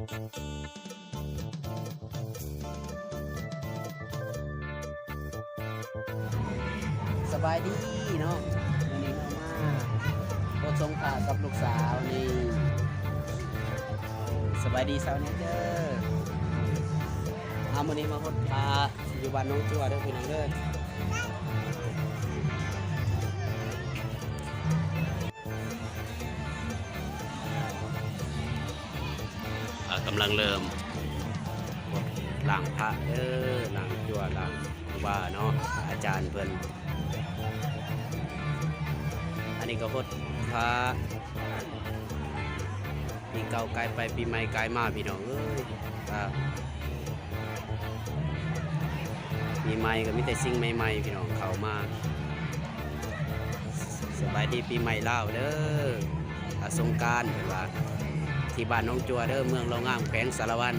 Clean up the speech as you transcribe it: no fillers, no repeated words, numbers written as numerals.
สบายดีเนาะวันนี้เรามาโคชงขากับลูกสาวนี่สบายดีสาวเนี่ยเด้อเอาวันนี้มาพดพาอยู่บ้านน้องจั่วเด้อพี่น้องเด้อกำลังเริ่มหลังพระเด้อหลังจั่วหลังว่าเนาะอาจารย์เพิ่นอันนี้ก็พดพระปีเก่าไกลไปปีใหม่ไกลมาพี่น้องเอ้ยครับปีใหม่ก็มีแต่สิ่งใหม่ๆพี่น้องเข้ามาสบายดีปีใหม่ลาวเด้อสงกรานต์เพิ่นว่าที่บ้านน้องจั่วเด้อเมืองเรางามแขวงสารวัน